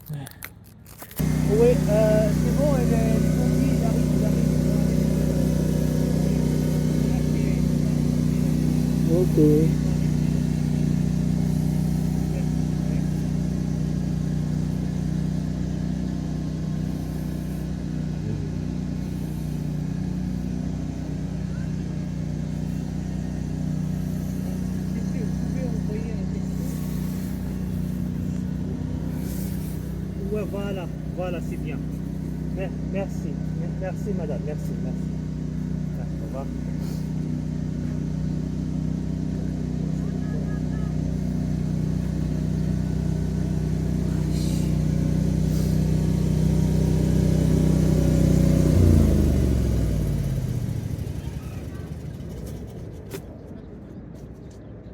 Oui, c'est bon, les pompiers, ils arrivent. Ok. Ouais, voilà, c'est bien. Merci, merci madame, merci. Au revoir.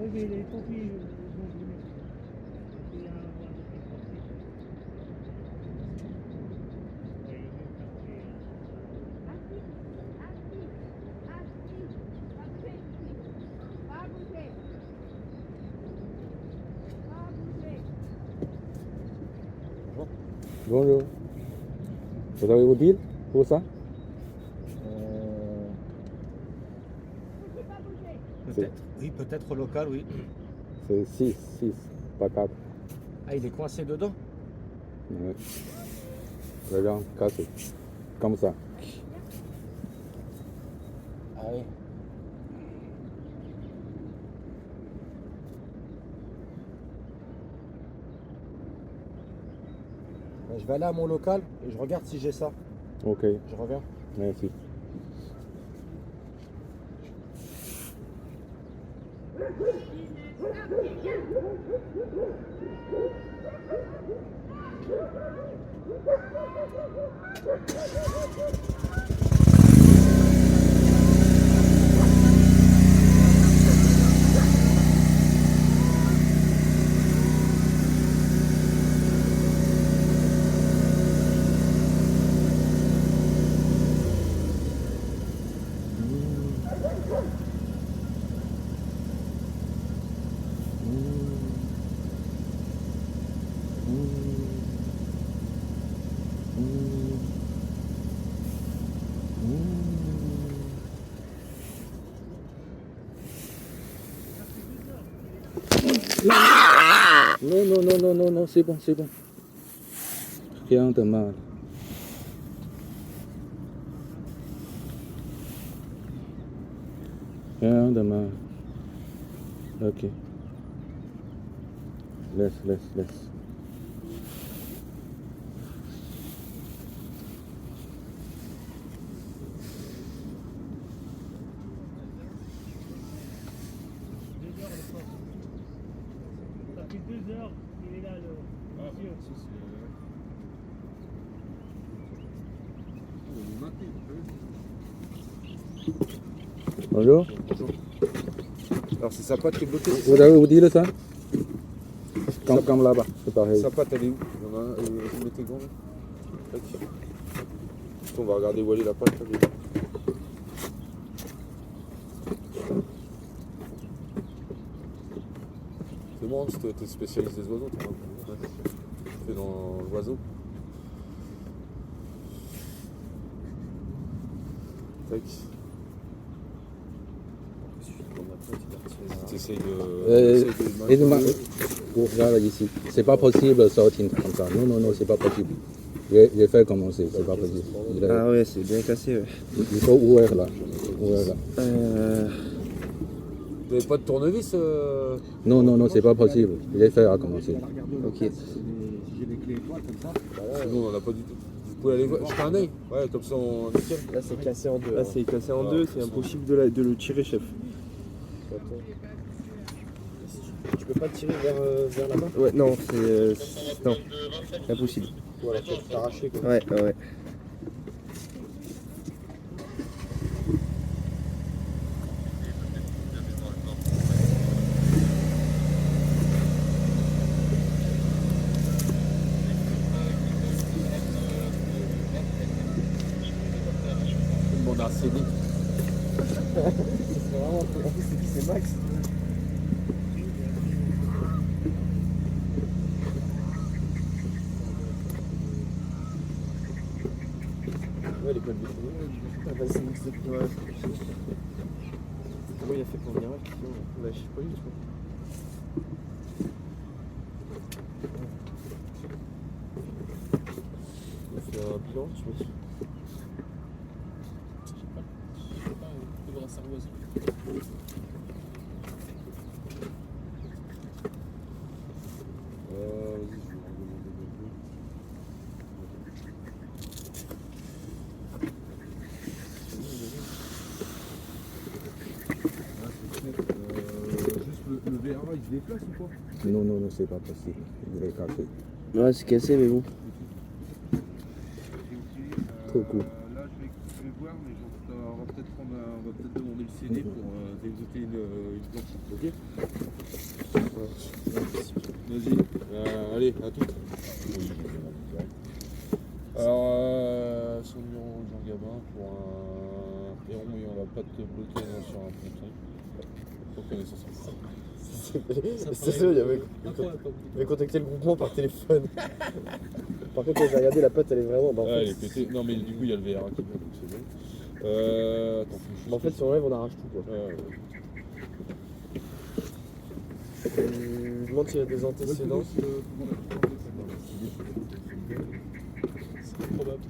Oui, mais les pompiers vont venir. Il y a un endroit de pompiers. Oui, ils vont chercher. Bonjour. Vous avez vos billes pour ça? Peut-être, oui, peut-être au local, oui. C'est 6, pas 4. Ah, il est coincé dedans? Ouais. Regarde, cassé. Comme ça. Ah oui. Je vais aller à mon local et je regarde si j'ai ça. Ok, Je reviens. merci. Non, c'est bon. Rien de mal. Rien de mal. Ok. Laisse. Ça fait 2 heures qu'il est là, le monsieur. Bonjour. Alors c'est sa patte qui est bloquée, c'est Vous ça? avez vous dit ça? Ça- Comme là-bas, c'est pareil. Sa patte elle est où? Il y en a un, vous mettez grand là. Tac. On va regarder où elle est la patte. Là. C'est bon, t'es spécialiste des oiseaux, toi. Ouais. T'es dans l'oiseau. Tac. T'essayes de... Et regarde ici. C'est pas possible de sortir comme ça. Non, c'est pas possible. J'ai fait commencer, c'est pas possible. Ah ouais, c'est bien cassé. Ouais. Il faut ouvrir là. Vous n'avez pas de tournevis Non, c'est pas possible. J'ai fait à commencer. Ok. J'ai les clés étoiles comme ça. Nous on n'en a pas du tout. Vous pouvez aller voir, jeter un œil. Ouais, comme ça on nickel. Là c'est cassé en deux. Là, c'est cassé en deux, c'est impossible de le tirer, chef. Tu peux pas le tirer vers là-bas? Ouais, non, non, c'est impossible. Voilà, tu vas t'arracher quoi. Ouais. On a cédé. C'est vraiment c'est Max. Ouais, l'école de Félix. Ah, vas-y, c'est mix depuis. Ouais. Comment il a fait pour venir là? Sinon, bah, je sais pas, je crois. Il a fait un bilan, je me suis. Je sais pas, il faudra s'arroser. Vas-y, je vais redemander des trucs. Juste le VRA, il se déplace ou quoi? Non, non, non, c'est pas possible. Il est cassé. Ouais, c'est cassé, mais bon. Trop cool. Là, je vais voir, mais on va peut-être demander le CD pour exécuter une planche. Ok? Vas-y. Allez, à tout. Alors, son numéro Jean Gabin pour un perron et on va pas te bloquer sur un ponton. Faut connaissance en ça. C'est ça, il avait contacté le groupement par téléphone. Par contre, quand j'ai regardé, la pote, elle est vraiment. Bah, en Ah, fait, elle est pétée. Non, mais du coup, il y a le VR qui vient, donc c'est bon. Attends, faut que je bah, en fait, si on enlève, on arrache tout quoi. Je me demande s'il y a des antécédents. C'est probable.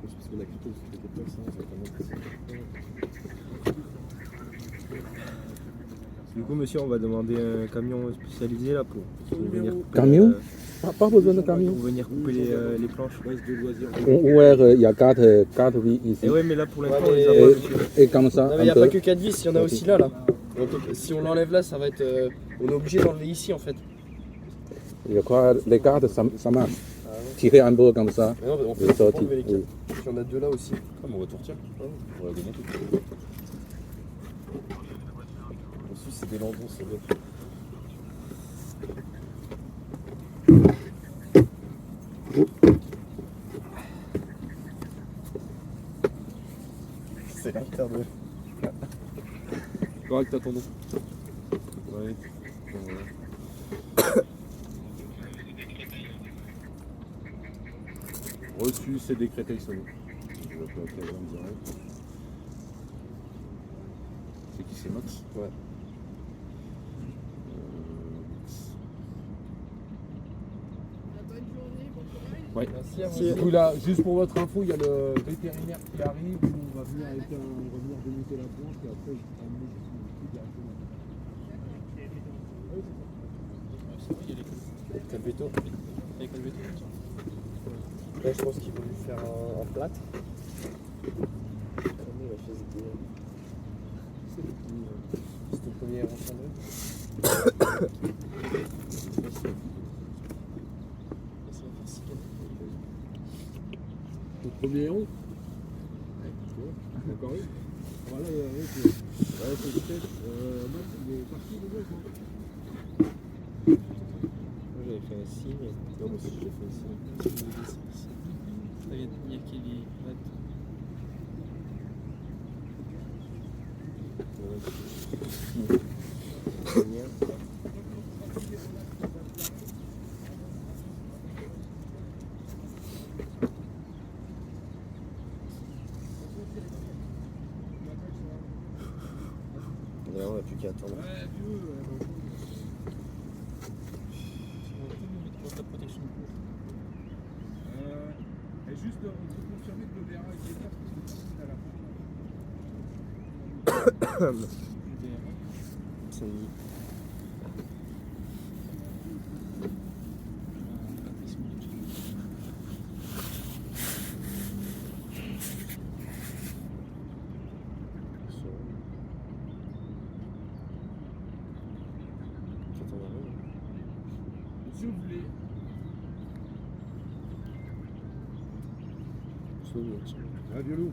Parce que la crypto, c'est complexe, hein, ça va pas mettre. Du coup, monsieur, on va demander un camion spécialisé là pour venir couper. Camion? Pas besoin de camion. Pour venir couper les planches. Reste de loisirs. Ouais, il y a 4 vis ici. Et ouais, mais là pour l'instant, Ouais, on les a mais- pas, monsieur. Et comme ça, Non, mais il un n'y a peu. pas que 4 vis, il y en a aussi là. Donc, si on l'enlève là, ça va être. On est obligé d'enlever ici en fait. Je crois que les 4, ça marche. Tirer un peu comme ça. Mais non, on Et peut sortir. enlever les 4. Oui. Il y en a 2 là aussi. Ah, mais on va tout retirer. On va la démonter. Ensuite, c'est des landons, c'est vrai. C'est l'inter de. Correct, attendons. Ouais. Reçu, c'est décrété, il sonne. Je vais appeler la case en direct. C'est qui, c'est Max? Ouais. Ouais. Merci à vous. Du coup, là, juste pour votre info, il y a le vétérinaire qui arrive. On va venir démonter la planche et après, je vais emmener tout directement. Calvetto. Avec le veto. Là, je pense qu'il va lui faire un plat. Comment il a fait ce délire? C'était le premier enchandré. Ça va faire 6 4. Le premier héros. Ouais, tu vois, encore une. Voilà, c'est peut-être. Max, il est parti déjà, quoi. Moi, j'avais fait un signe. Non, moi aussi, j'ai fait un signe. Là, il y a Kelly. D'ailleurs, on n'a plus qu'à attendre. Pour ta protection. Et juste, on peut confirmer que le VRA est déplace parce que à la fin. C'est une- Si vous voulez. Ah, Violou.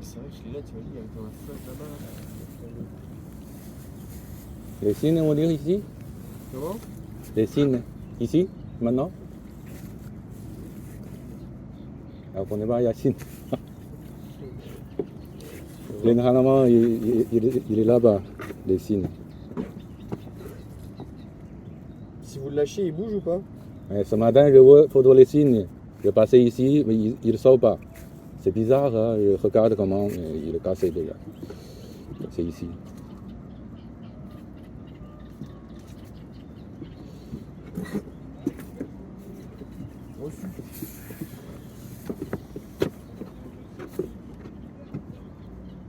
C'est vrai que je l'ai là, tu m'as dit, il y avait dans la flotte là-bas. Les signes, on dirait ici. Comment? Les signes, ici, maintenant. on connaît pas Yacine. Généralement, il est là-bas, les signes. Si vous le lâchez, il bouge ou pas? Et ce matin, je vois photo les signes. Je passais ici, mais il ne sort pas. C'est bizarre, hein? Je regarde comment il est cassé déjà. C'est ici.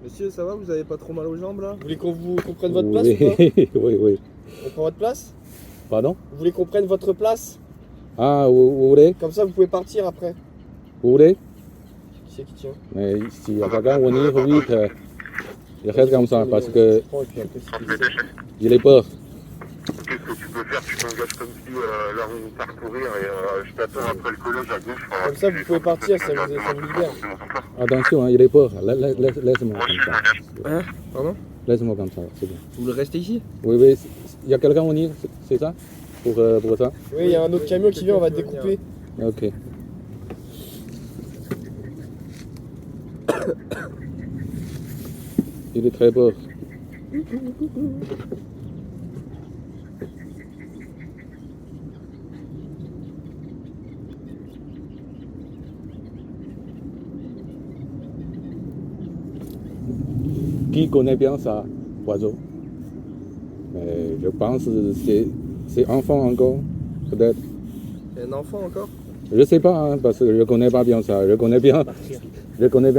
Monsieur, ça va? Vous avez pas trop mal aux jambes là? Vous voulez qu'on prenne votre place ou Oui, pas? oui, oui. On prend votre place? Pardon? Vous voulez qu'on prenne votre place? Ah, vous voulez? Comme ça, vous pouvez partir après. Vous voulez? Qui c'est qui tient? Mais s'il y a quelqu'un venir vite, je reste comme ça parce que Et puis après, si tu sais. il est peur. Qu'est-ce que tu peux faire? Tu t'engages comme si là on parcourir et je t'attends après le collège à gauche. Comme ça, vous pouvez partir, ça vous libère. Attention, hein, il est peur. Laisse-moi comme ça. Hein? Pardon? Laisse-moi comme ça, c'est bon. Vous voulez rester ici? Oui, oui, il y a quelqu'un venir, c'est ça? Pour ça? Oui, il y a un autre camion qui vient, on va te découper. Ok. Il est très peur. Qui connaît bien ça, oiseau? Mais je pense que c'est enfant encore, peut-être. Un enfant encore? Je sais pas, hein, parce que je connais pas bien ça. Je connais bien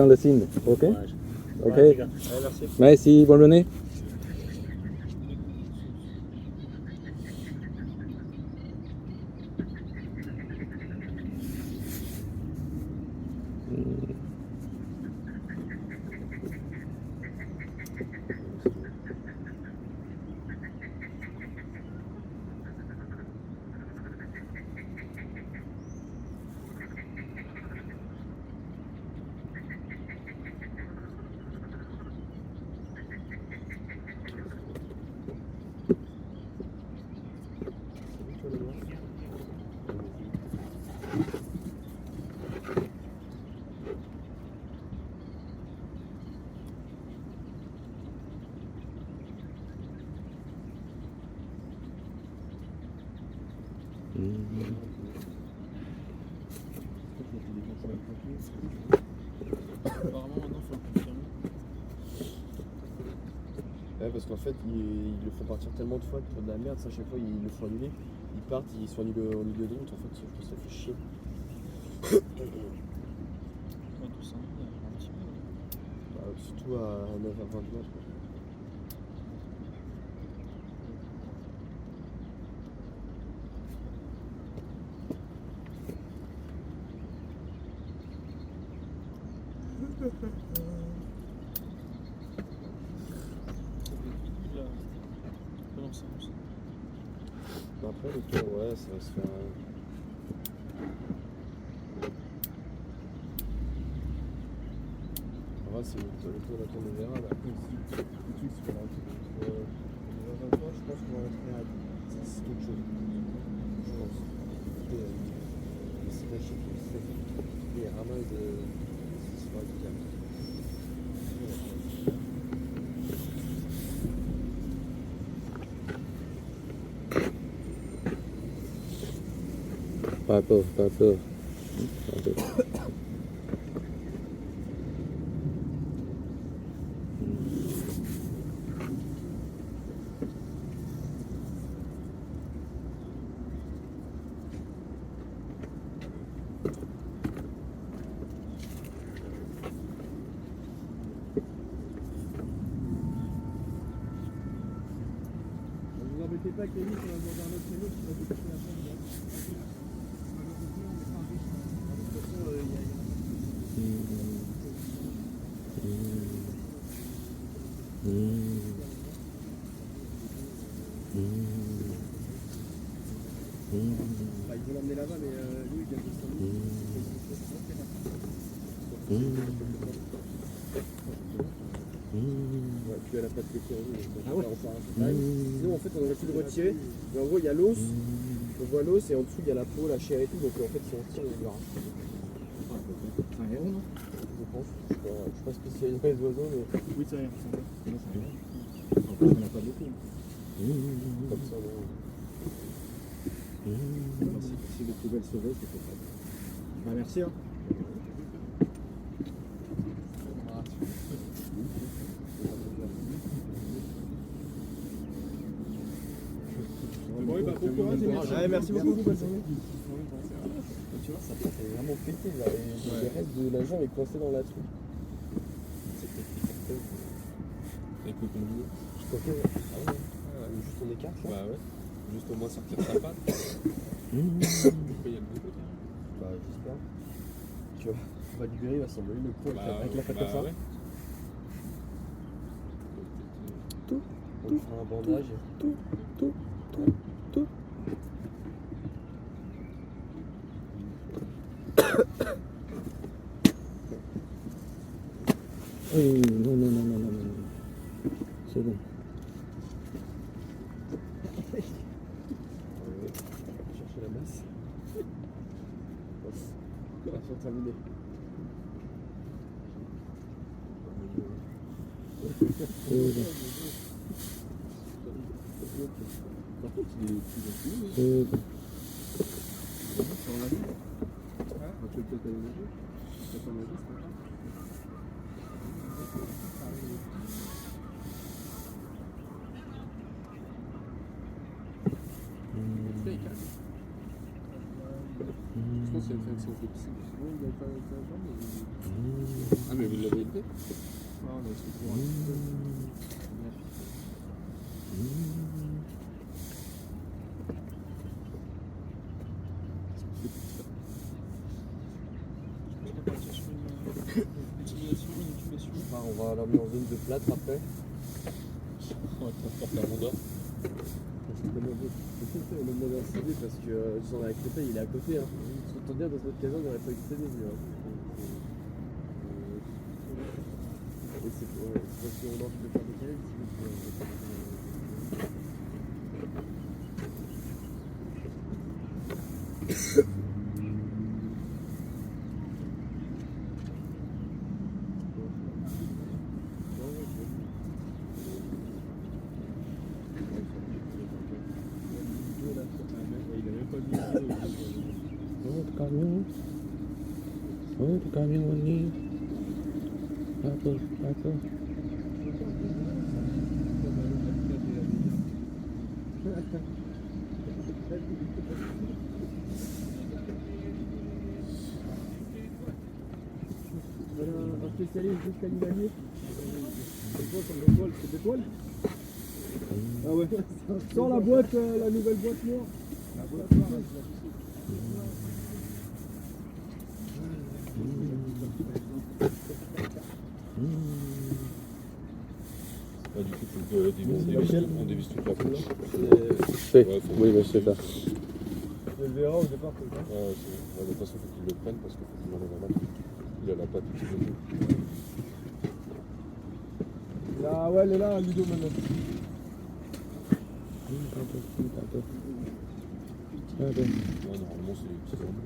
le signe. Ok? Ok. Ouais, les gars. Ouais, merci. Merci, bonne journée. Apparemment, maintenant, il faut le confirmer. Ouais, parce qu'en fait, ils le font partir tellement de fois pour de la merde, ça, à chaque fois, ils le font annuler. Ils partent, ils sont annulés au milieu de route, en fait, je trouve que ça fait chier. Ouais, 200 000, un petit peu. Bah, surtout à 9h29. Quoi. Là, pas dans le sens. Bah, après, le tour, ouais, ça va se faire. En vrai, c'est le tour d'un tour de verra là. Le truc, c'est qu'on va rentrer. 23, je pense qu'on va rentrer à 10 quelque chose. Je pense. C'est lâché pour 7. Il y a un mal de 6 fois du calme. Pas peur, pas peur. Pas peur. Ne vous embêtez pas avec les listes, on va demander un autre créneau qui va découper la fin. De toute façon, il y a Bah, ils vont l'emmener là-bas, mais lui, il vient de Ouais, puis elle a pas de pété en nous, donc Ah on ouais. va refaire un peu. Sinon, en fait, on aurait pu le retirer. Mais en gros, il y a l'os, on voit l'os et en dessous, il y a la peau, la chair et tout. Donc en fait, si on tire, on verra. C'est un héron, non? Je pense. Je suis pas spécialisé dans les oiseaux, mais Oui, c'est un héron. Non, c'est un héron. En plus, on en a pas beaucoup. comme ça, non. Si vous pouvez le sauver, c'est pour ça. Bah, merci. Hein. Oui, bah, bon courage et merci. Ouais, merci beaucoup. Bonne journée. Tu vois, ça fait vraiment péter là. Et le reste de l'agent est coincé dans la truc. Avec le conduit. Je crois que. Ah ouais. Juste on écarte là. Bah ouais. Juste au moins sortir sa patte. Après, il y a le défaut. Bah j'espère. Tu vois, on va libérer, il va s'envoler le coup avec la patte comme ça. Ouais. On lui fera un bandage. Non. C'est bon. Chercher la masse. Opération terminée. Par contre, il est plus gentil. C'est bon. Sur la vie. Tu veux peut-être aller nager? Peut-être en nager, c'est pas grave. Je pense qu'il a fait une séance de piscine. Oui, il a fait un jambe. Ah, mais vous l'avez élevé? Non, on a essayé de voir un petit peu. Je vais partir sur une utilisation, une incubation. Enfin, on va l'emmener en zone de plâtre après. On va transporter un Honda. On m'a demandé un CD parce que j'en ai avec le il est à côté. Hein. Autant dire, dans notre caserne, il n'y aurait pas eu de CD. Et c'est parce qu'on a envie de faire des câlins. Outro caminhoninho. Papo. Voilà un spécialiste jusqu'à l'Ivalier. C'est quoi comme étoile? C'est des étoiles? Ah ouais. Sans la boîte, la nouvelle boîte noire. La boîte noire. Bah, du coup, on dévisse toute la couche. C'est. Ouais, faut- Oui, mais c'est ça. Je le verrai au départ comme ça. Ouais, c'est- ouais, de toute façon, il faut qu'il le prenne parce qu'il faut qu'il enlève la main. Il a la patte utilisée. Là, ouais, elle est là, Ludo maintenant. Ouais, normalement, c'est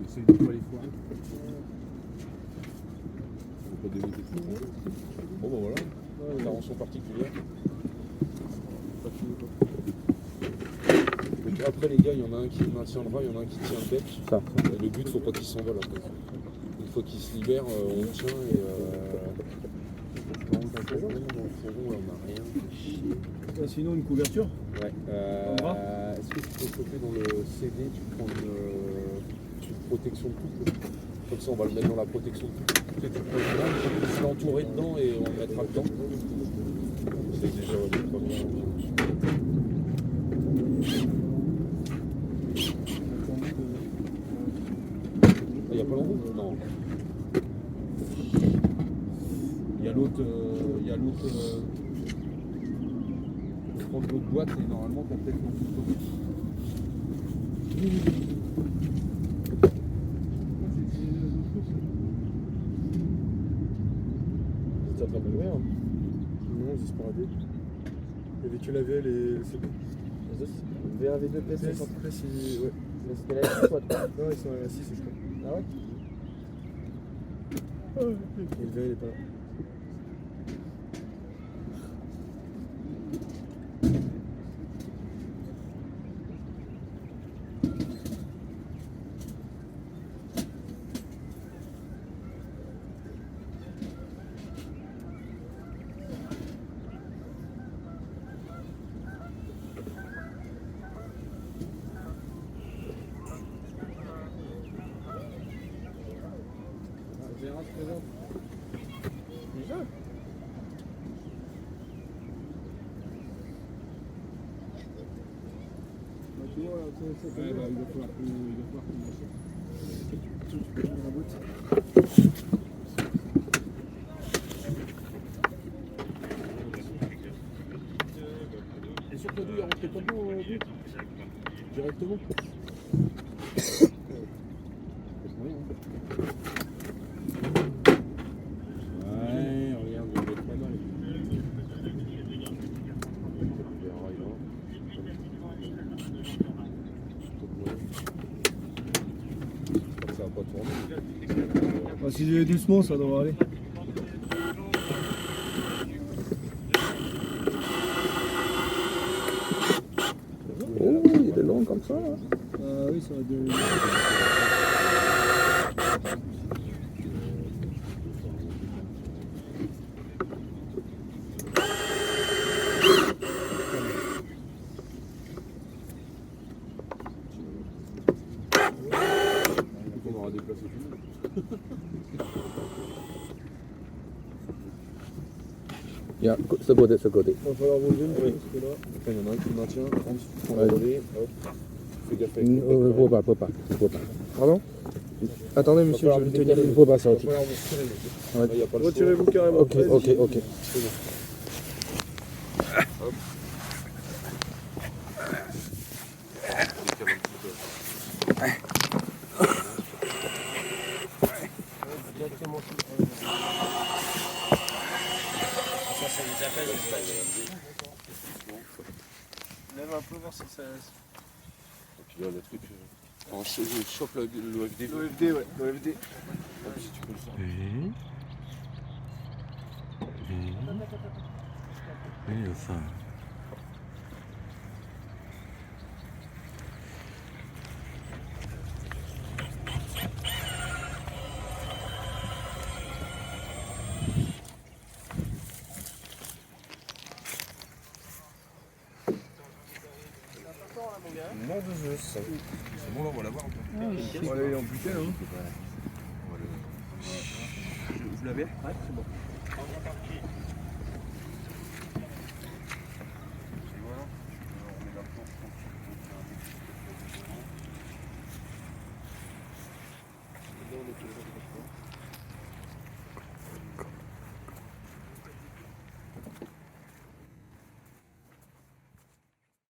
Essaye de pas les foirer. faut pas dévisser tout. Bon, bah voilà. Intervention particulière. Donc après, les gars, il y en a un qui maintient le bras, il y en a un qui tient le bec. Ça. Le but, faut pas qu'il s'envole après. Une fois qu'il se libère, on le tient et dans le fourgon, on n'a rien fait chier. Sinon, une couverture. Ouais. Est-ce que tu peux choper dans le CD, tu prends une protection de couple? Comme ça, on va le mettre dans la protection de couple. Tu sais, tu prends une lame, tu seras entouré dedans et on le mettra dedans. C'est déjà les premiers. Il n'y a pas l'embout? Non. Il y a l'autre. Je prends l'autre boîte et normalement, t'as peut-être mon couteau. T'es en train de l'ouvrir? Non, juste pour aider. Il y avait que la VL et le CD. V1, V2, PS, PS, après, c'est. Ouais. c'était la S, soit. Non, ils sont à 6, je crois. Ah ouais? Et le gars, il est pas là. Gérard se présente. Déjà tu vois, c'est comme il va falloir qu'on achète. Tu peux prendre la boîte. Et sur Codou, il est rentré comment au but directement. Ouais, regarde, il est pas mal. Ça va pas tourner. Si j'ai doucement, ça devrait aller. Oh, il est long comme ça. Oui, ça va de... On aura déplacé tout le monde. Il y a ce côté, ce côté. Il va falloir vous une Oui. parce que là... Après, il y en a un qui maintient, on Ouais. va voler, hop. Fais gaffe avec le Faut pas, faut pas, faut pas. Pardon? Attendez, monsieur, je vais le tenir. Il faut pas Il va sortir. falloir vous retirer, monsieur. Ouais. Là, il y a pas le choix. Retirez-vous carrément. Ok, Vas-y. ok, ok. C'est bon. Hop. Décale un petit peu. Lève un peu, voir si ça. Et puis là, le truc. Quand je chope l'OFD. L'OFD, ouais, l'OFD. Si tu peux le faire. Ça. Nom de Zeus. C'est bon, là, on va l'avoir. On va aller en buter, hein. Vous l'avez? Ouais, c'est bon.